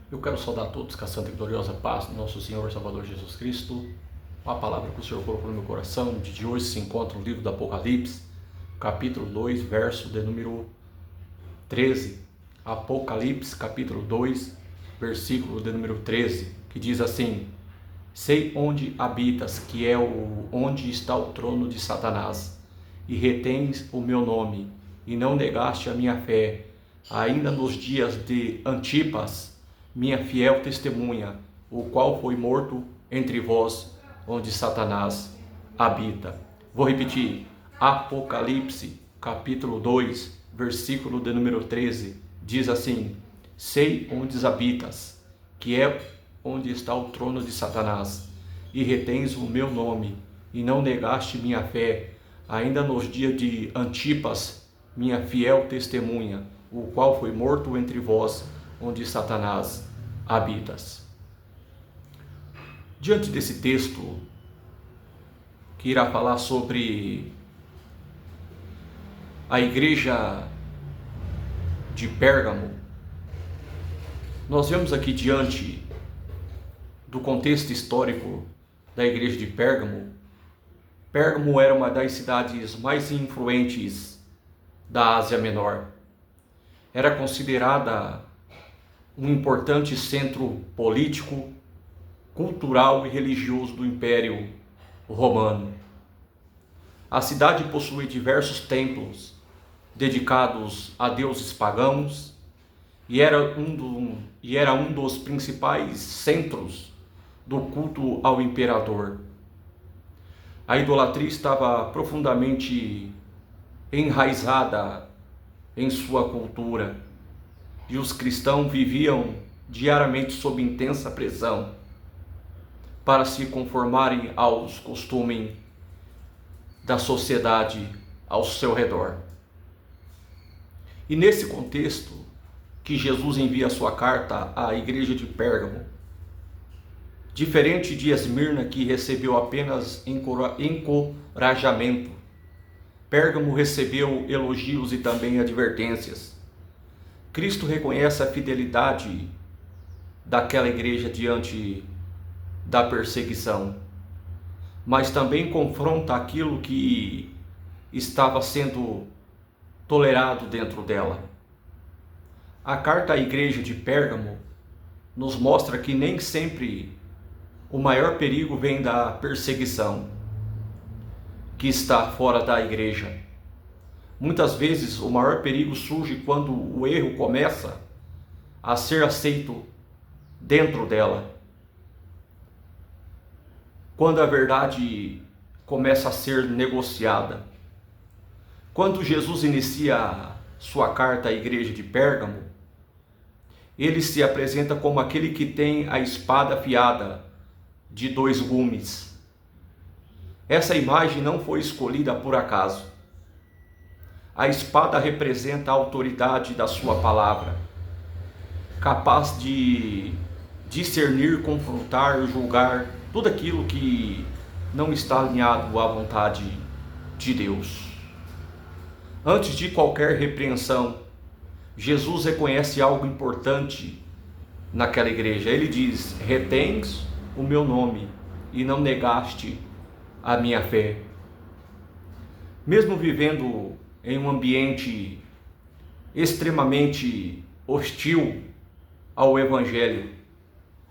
Eu quero saudar todos com a santa e gloriosa paz do nosso Senhor e Salvador Jesus Cristo. Uma palavra que o Senhor colocou no meu coração, de hoje se encontra no livro do Apocalipse, capítulo 2, verso de número 13. Apocalipse, capítulo 2, versículo de número 13, que diz assim: Sei onde habitas, que é onde está o trono de Satanás, e retens o meu nome, e não negaste a minha fé, ainda nos dias de Antipas, minha fiel testemunha, o qual foi morto entre vós, onde Satanás habita. Vou repetir: Apocalipse, capítulo 2, versículo de número 13, diz assim: Sei onde habitas, que é onde está o trono de Satanás, e retens o meu nome, e não negaste minha fé, ainda nos dias de Antipas, minha fiel testemunha, o qual foi morto entre vós, onde Satanás habitas. Diante desse texto, que irá falar sobre a igreja de Pérgamo, nós vemos aqui diante do contexto histórico da igreja de Pérgamo. Pérgamo era uma das cidades mais influentes da Ásia Menor. Era considerada um importante centro político, cultural e religioso do Império Romano. A cidade possui diversos templos dedicados a deuses pagãos e era um dos principais centros do culto ao imperador. A idolatria estava profundamente enraizada em sua cultura e os cristãos viviam diariamente sob intensa pressão para se conformarem aos costumes da sociedade ao seu redor. E nesse contexto que Jesus envia a sua carta à igreja de Pérgamo, diferente de Esmirna, que recebeu apenas encorajamento, Pérgamo recebeu elogios e também advertências. Cristo reconhece a fidelidade daquela igreja diante da perseguição, mas também confronta aquilo que estava sendo tolerado dentro dela. A carta à igreja de Pérgamo nos mostra que nem sempre o maior perigo vem da perseguição que está fora da igreja. Muitas vezes o maior perigo surge quando o erro começa a ser aceito dentro dela, quando a verdade começa a ser negociada. Quando Jesus inicia sua carta à igreja de Pérgamo, ele se apresenta como aquele que tem a espada afiada de dois gumes. Essa imagem não foi escolhida por acaso. A espada representa a autoridade da sua palavra, capaz de discernir, confrontar, julgar tudo aquilo que não está alinhado à vontade de Deus. Antes de qualquer repreensão, Jesus reconhece algo importante naquela igreja. Ele diz: retens o meu nome e não negaste a minha fé. Mesmo vivendo em um ambiente extremamente hostil ao Evangelho,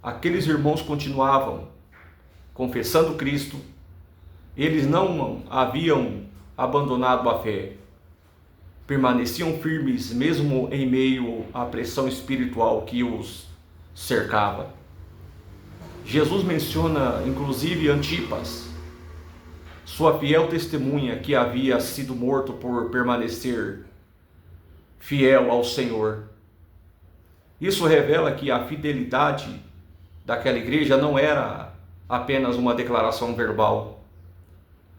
aqueles irmãos continuavam confessando Cristo. Eles não haviam abandonado a fé, permaneciam firmes mesmo em meio à pressão espiritual que os cercava. Jesus menciona inclusive Antipas, sua fiel testemunha, que havia sido morto por permanecer fiel ao Senhor. Isso revela que a fidelidade daquela igreja não era apenas uma declaração verbal.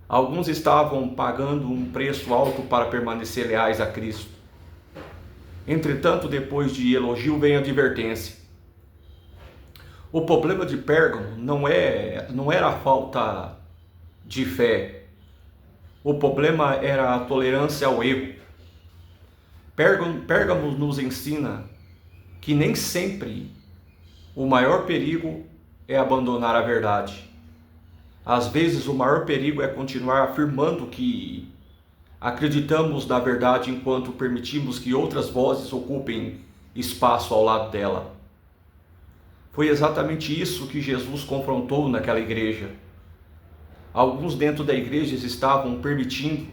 Alguns estavam pagando um preço alto para permanecer leais a Cristo. Entretanto, depois de elogio vem a advertência. O problema de Pérgamo não era a falta de fé. O problema era a tolerância ao erro. Pérgamo nos ensina que nem sempre o maior perigo é abandonar a verdade. Às vezes o maior perigo é continuar afirmando que acreditamos na verdade enquanto permitimos que outras vozes ocupem espaço ao lado dela. Foi exatamente isso que Jesus confrontou naquela igreja. Alguns dentro da igreja estavam permitindo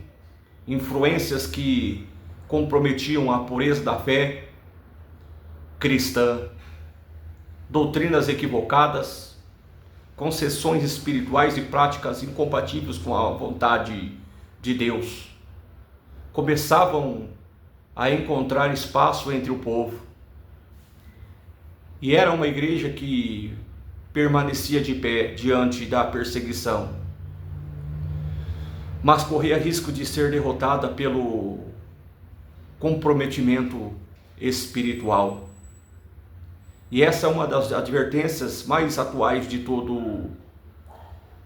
influências que comprometiam a pureza da fé cristã, doutrinas equivocadas, concessões espirituais e práticas incompatíveis com a vontade de Deus. Começavam a encontrar espaço entre o povo. E era uma igreja que permanecia de pé diante da perseguição, mas corria risco de ser derrotada pelo comprometimento espiritual. E essa é uma das advertências mais atuais de todo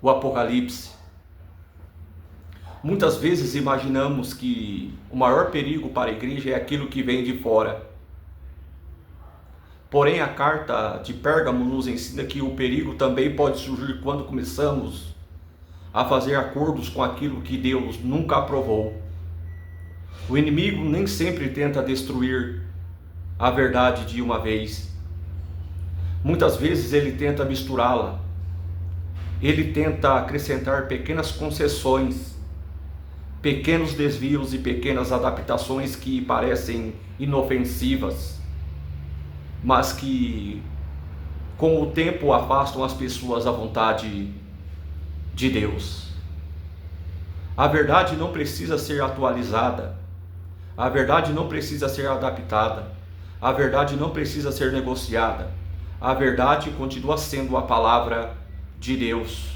o Apocalipse. Muitas vezes imaginamos que o maior perigo para a igreja é aquilo que vem de fora. Porém, a carta de Pérgamo nos ensina que o perigo também pode surgir quando começamos a fazer acordos com aquilo que Deus nunca aprovou. O inimigo nem sempre tenta destruir a verdade de uma vez. Muitas vezes ele tenta misturá-la. Ele tenta acrescentar pequenas concessões, pequenos desvios e pequenas adaptações que parecem inofensivas, mas que com o tempo afastam as pessoas da vontade de Deus. A verdade não precisa ser atualizada, a verdade não precisa ser adaptada, a verdade não precisa ser negociada, a verdade continua sendo a palavra de Deus.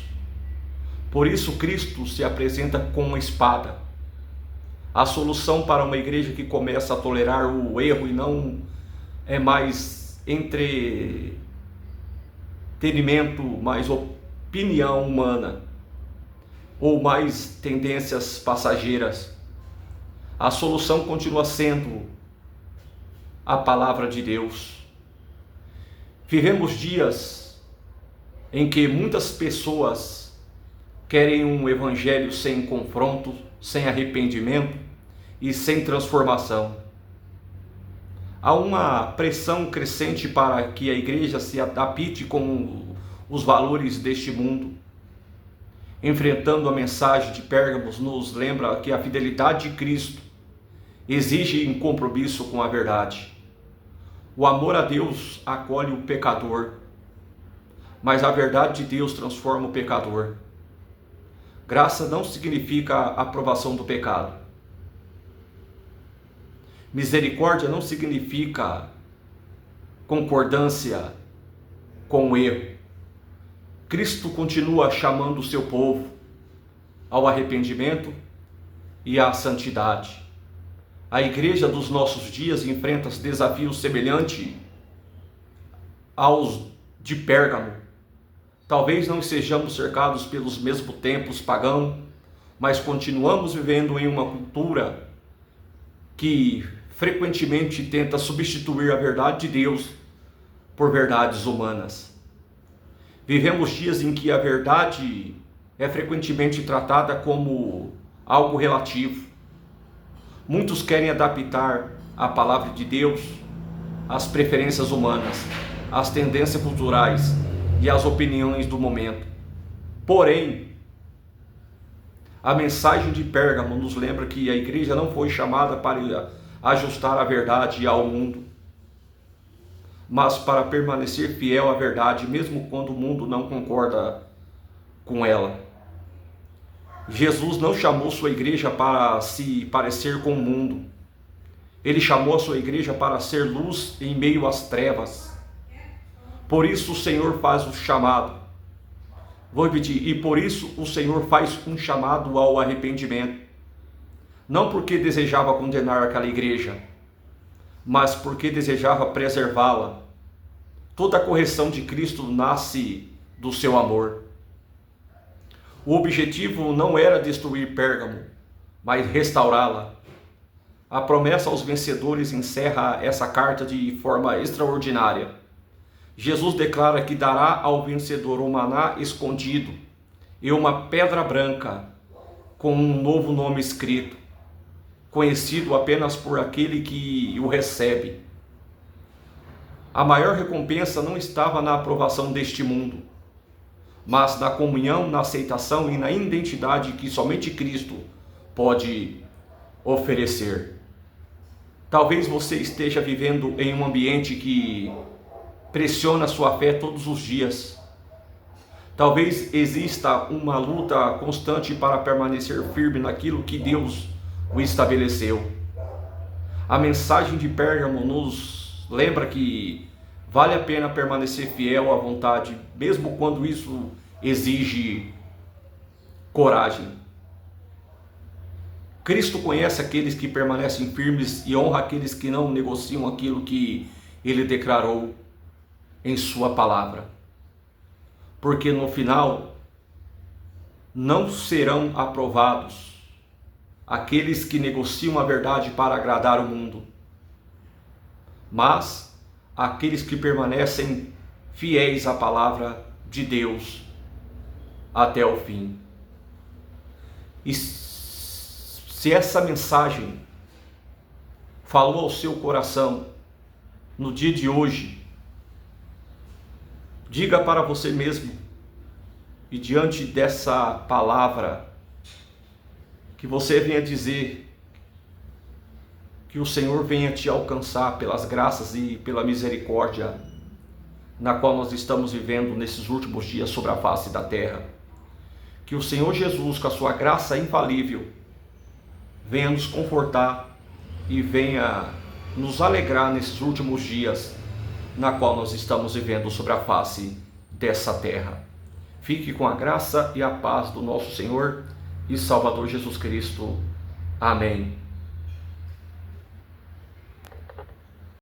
Por isso Cristo se apresenta com uma espada. A solução para uma igreja que começa a tolerar o erro e não é mais entretenimento, mais opinião humana, ou mais tendências passageiras. A solução continua sendo a palavra de Deus. Vivemos dias em que muitas pessoas querem um evangelho sem confronto, sem arrependimento e sem transformação. Há uma pressão crescente para que a igreja se adapte com os valores deste mundo. Enfrentando a mensagem de Pérgamos, nos lembra que a fidelidade de Cristo exige um compromisso com a verdade. O amor a Deus acolhe o pecador, mas a verdade de Deus transforma o pecador. Graça não significa aprovação do pecado. Misericórdia não significa concordância com o erro. Cristo continua chamando o seu povo ao arrependimento e à santidade. A igreja dos nossos dias enfrenta desafios semelhantes aos de Pérgamo. Talvez não estejamos cercados pelos mesmos tempos pagãos, mas continuamos vivendo em uma cultura que frequentemente tenta substituir a verdade de Deus por verdades humanas. Vivemos dias em que a verdade é frequentemente tratada como algo relativo. Muitos querem adaptar a palavra de Deus às preferências humanas, às tendências culturais e às opiniões do momento. Porém, a mensagem de Pérgamo nos lembra que a igreja não foi chamada para ajustar a verdade ao mundo, mas para permanecer fiel à verdade, mesmo quando o mundo não concorda com ela. Jesus não chamou sua igreja para se parecer com o mundo. Ele chamou a sua igreja para ser luz em meio às trevas. Por isso o Senhor faz o chamado. Vou repetir, e por isso o Senhor faz um chamado ao arrependimento. Não porque desejava condenar aquela igreja, mas porque desejava preservá-la. Toda a correção de Cristo nasce do seu amor. O objetivo não era destruir Pérgamo, mas restaurá-la. A promessa aos vencedores encerra essa carta de forma extraordinária. Jesus declara que dará ao vencedor um maná escondido e uma pedra branca com um novo nome escrito, conhecido apenas por aquele que o recebe. A maior recompensa não estava na aprovação deste mundo, mas na comunhão, na aceitação e na identidade que somente Cristo pode oferecer. Talvez você esteja vivendo em um ambiente que pressiona a sua fé todos os dias. Talvez exista uma luta constante para permanecer firme naquilo que Deus o estabeleceu. A mensagem de Pérgamo nos lembra que vale a pena permanecer fiel à vontade, mesmo quando isso exige coragem. Cristo conhece aqueles que permanecem firmes e honra aqueles que não negociam aquilo que Ele declarou em sua palavra. Porque no final não serão aprovados aqueles que negociam a verdade para agradar o mundo, mas aqueles que permanecem fiéis à palavra de Deus até o fim. E se essa mensagem falou ao seu coração no dia de hoje, diga para você mesmo, e diante dessa palavra, que você venha dizer que o Senhor venha te alcançar pelas graças e pela misericórdia na qual nós estamos vivendo nesses últimos dias sobre a face da terra. Que o Senhor Jesus, com a sua graça infalível, venha nos confortar e venha nos alegrar nesses últimos dias na qual nós estamos vivendo sobre a face dessa terra. Fique com a graça e a paz do nosso Senhor e Salvador Jesus Cristo. Amém.